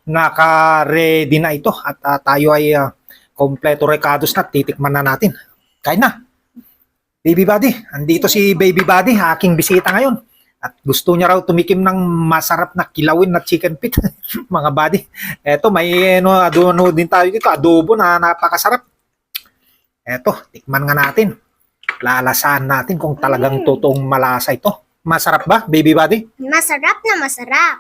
naka-ready na ito at tayo ay kompleto recados na, titikman na natin. Kain na. Baby Buddy, andito si Baby Buddy, aking bisita ngayon. At gusto niya raw tumikim ng masarap na kilawin na chicken feet, mga buddy. Eto, may ano din tayo dito, adobo na napakasarap. Eto, tikman nga natin. Lalasahan natin kung talagang totoong malasa ito. Masarap ba, Baby Buddy? Masarap na masarap.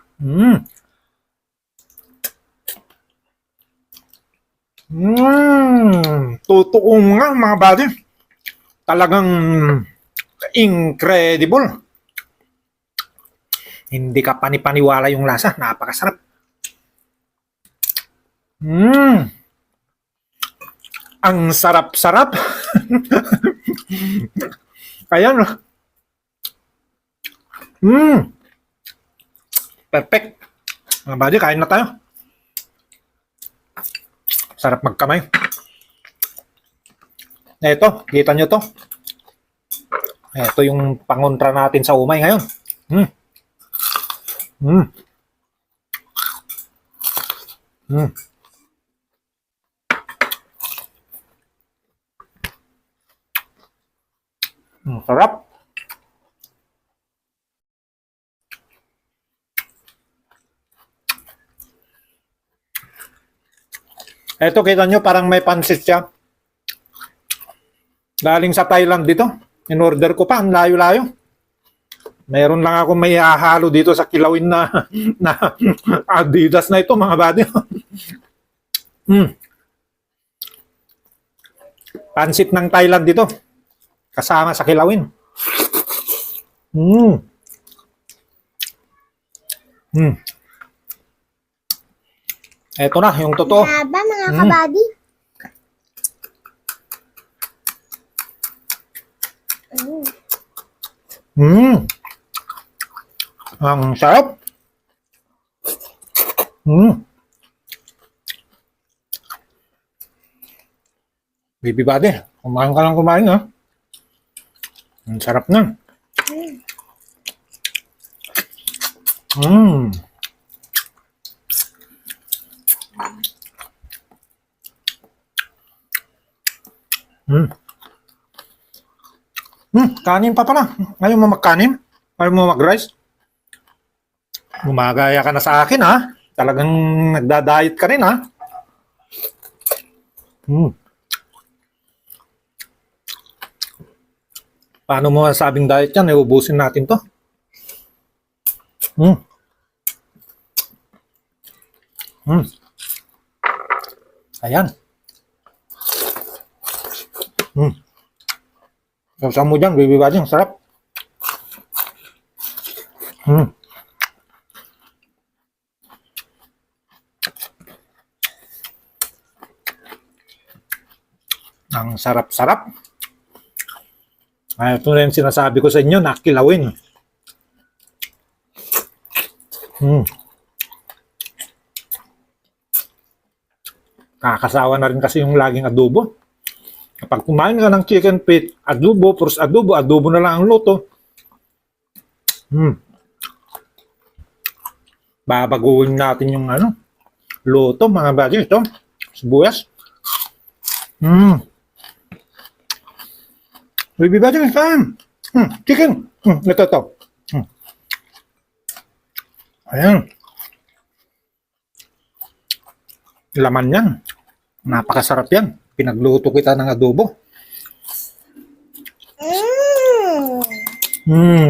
Totoo nga mga buddy. Talagang incredible. Hindi ka panipaniwala yung lasa. Napakasarap. Ang sarap-sarap. Ayan. Perfect. Mga buddy, kain na tayo. Sarap magkamay. Ito, kita nyo to. Ito yung pangontra natin sa umay ngayon. Sarap. Ito, kita nyo, parang may pansit siya. Galing sa Thailand dito. In-order ko pa, ang layo-layo. Mayroon lang ako may hahalo dito sa kilawin na Adidas na ito, mga buddy. Pansit ng Thailand dito. Kasama sa kilawin. Ito na, yung totoo. Haba mga kabady. Ang sarap. Baby Buddy, kumain ka lang kumain, ha? Ang sarap na. Kanin pa pala. Ayaw mo magkanin? Ayaw mo mag-rice? Gumagaya ka na sa akin, ha? Talagang nagda-diet ka rin, ha? Paano mo masabing diet yan? Iubusin natin to. Ayan. Sausaw mo dyan, Baby Buddy. Ang sarap. Ang sarap-sarap. Ito na yung sinasabi ko sa inyo, nakilawin. Kakasawa na rin kasi yung laging adobo. Kapag kumain ka ng chicken feet, adobo, purus adobo, adobo na lang ang luto. Babaguhin natin yung luto, mga buddy. Ito, sibuyas. Baby Buddy, kain. Chicken. Ito. Ayan. Laman yan. Napakasarap yan. Pinagluto kita ng adobo.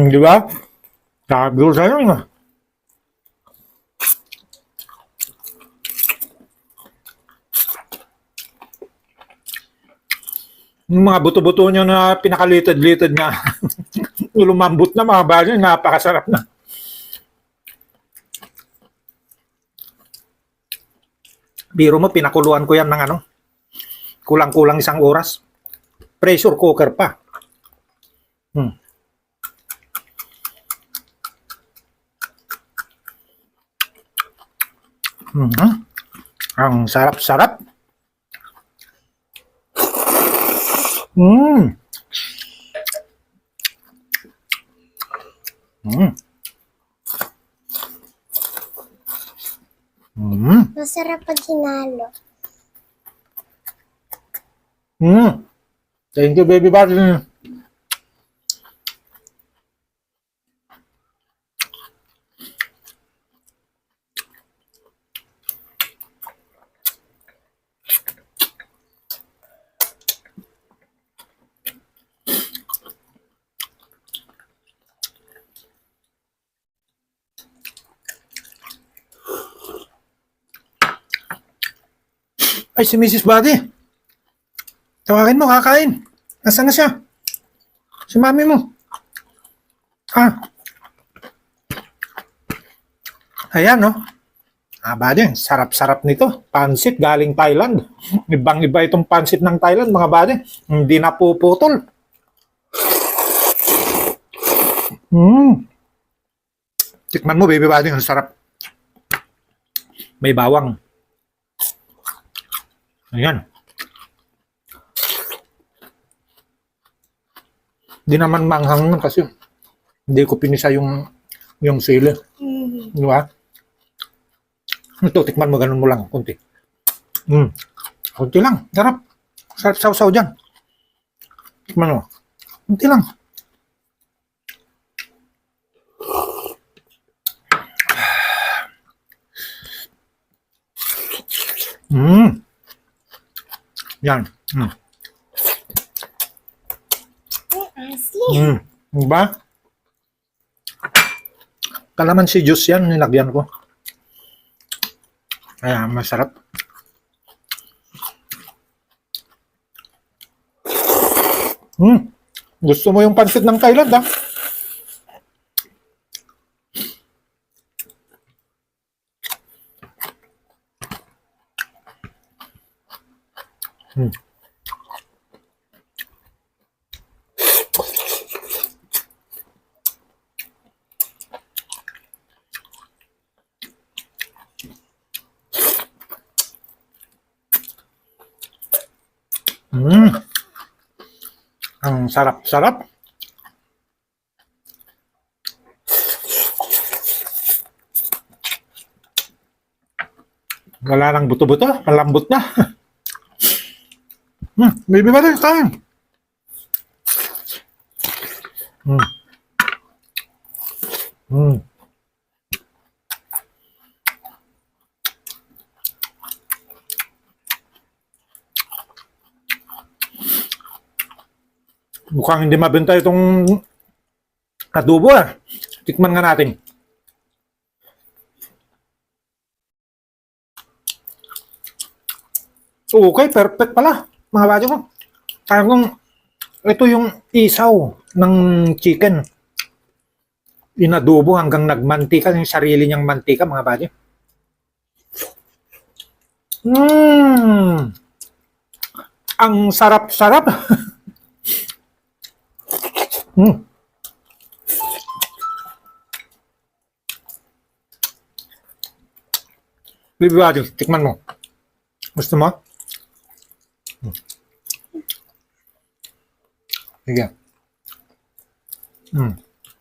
Di ba? Sabi ko sa'yo nga. Yung mga buto-buto nyo na pinakalitid-litid na lumambot na mga bagay, napakasarap na. Biro mo, pinakuluan ko yan ng kulang-kulang 1 oras. Pressure cooker pa. Ang sarap-sarap. Mm. Masarap pag hinalo. Mm. Thank you, baby buddy. Ay, si Mrs. Buddy. Tawagin mo, kakain. Nasaan na siya? Si mami mo. Ah, ayan, no? Buddy, sarap-sarap nito. Pansit galing Thailand. Ibang-iba itong pansit ng Thailand, mga buddy. Hindi napuputol. Tikman mo, baby buddy. Ang sarap. May bawang. Ayan. Di naman manghang nun kasi hindi ko pinisa yung sili. Di ba? Ito, tikman mo, ganun mo lang, kunti. Kunti lang, sarap. Sarap sausaw dyan. Tikman mo. Kunti lang. Yan. Asin. Diba? Kalamansi juice yan, nilagyan ko. Kaya masarap. Gusto mo yung pansit ng Thailand, ha? Ang sarap-sarap. Wala nang buto-buto, malambot na. Baby ba rin kain? Mukhang hindi mabenta itong adobo, ah. Tikman nga natin. Okay, perfect pala, mga badyo ko. Parang ito yung isaw ng chicken. Inadobo hanggang nagmantika, yung sarili niyang mantika, mga badyo. Ang sarap-sarap. Baby buddy, tikman mo. Gusto mo? Sige.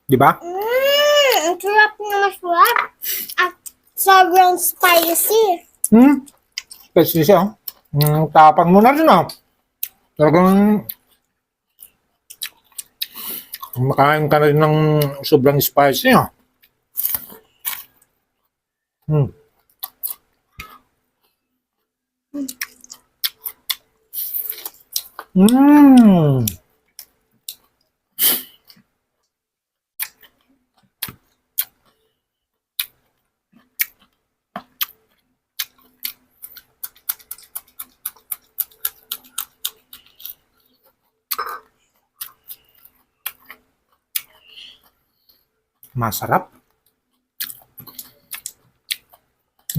Di ba? Ang sarap na masarap. At sobrang spicy. Kasi siya, tapang mo na rin, ah. Talagang makain ka na rin ng sobrang spicy, ah. Masarap.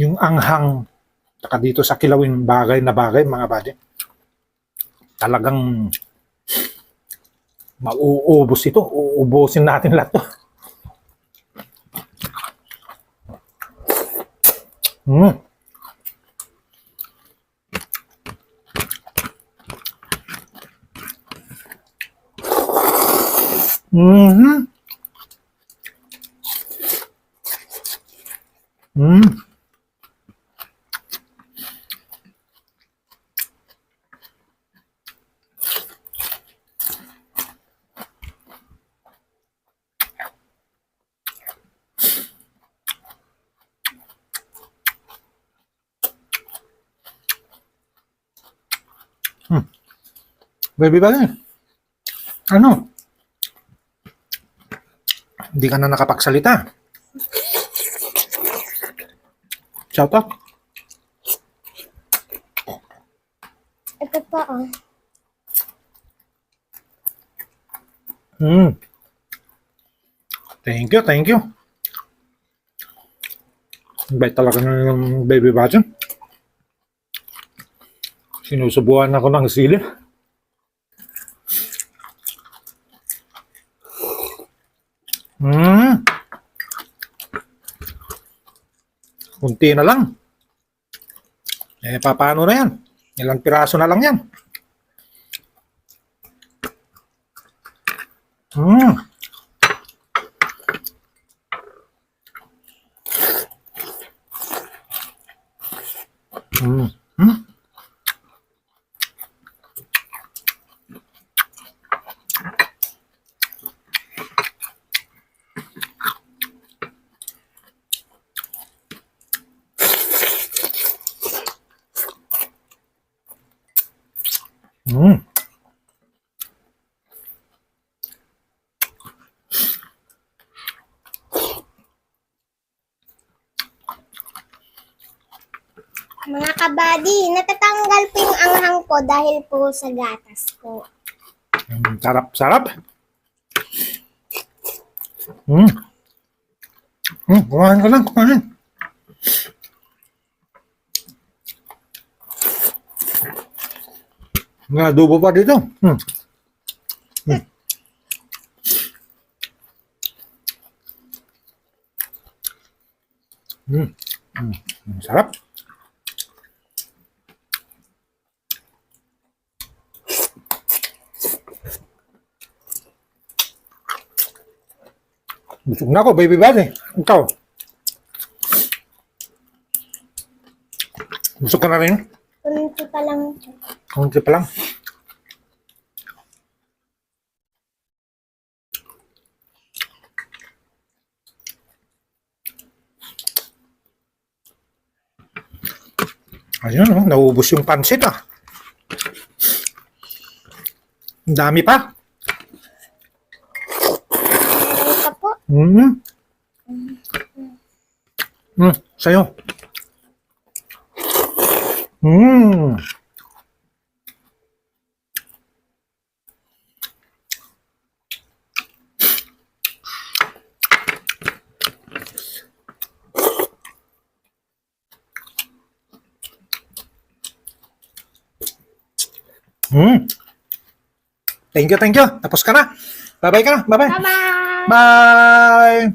Yung anghang, saka dito sa kilawin, bagay na bagay, mga buddy. Talagang mauubos ito. Uubusin natin lahat to. Baby Buddy. Ano? Hindi ka na nakapagsalita. Shout out. Ito pa, oh. Thank you, thank you. Bait talaga ng Baby Buddy. Sinusubuan ako ng sili. Kunti na lang. Paano na yan? Ilang piraso na lang yan. Mga kabady, natatanggal po yung anghang ko dahil po sa gatas ko. Sarap, sarap. Kumain ka lang, kumain. May adobo pa dito. Sarap. Busog na ako, Baby Buddy. Ikaw. Busog ka na rin? Kunti pa lang ito. Kunti pa lang. Ayun, oh, naubos yung pansit ah. Ang dami pa. Ito po. Sa'yo. Thank you, thank you. Tapos ka na. Bye-bye ka na. Bye-bye. Bye-bye! Bye!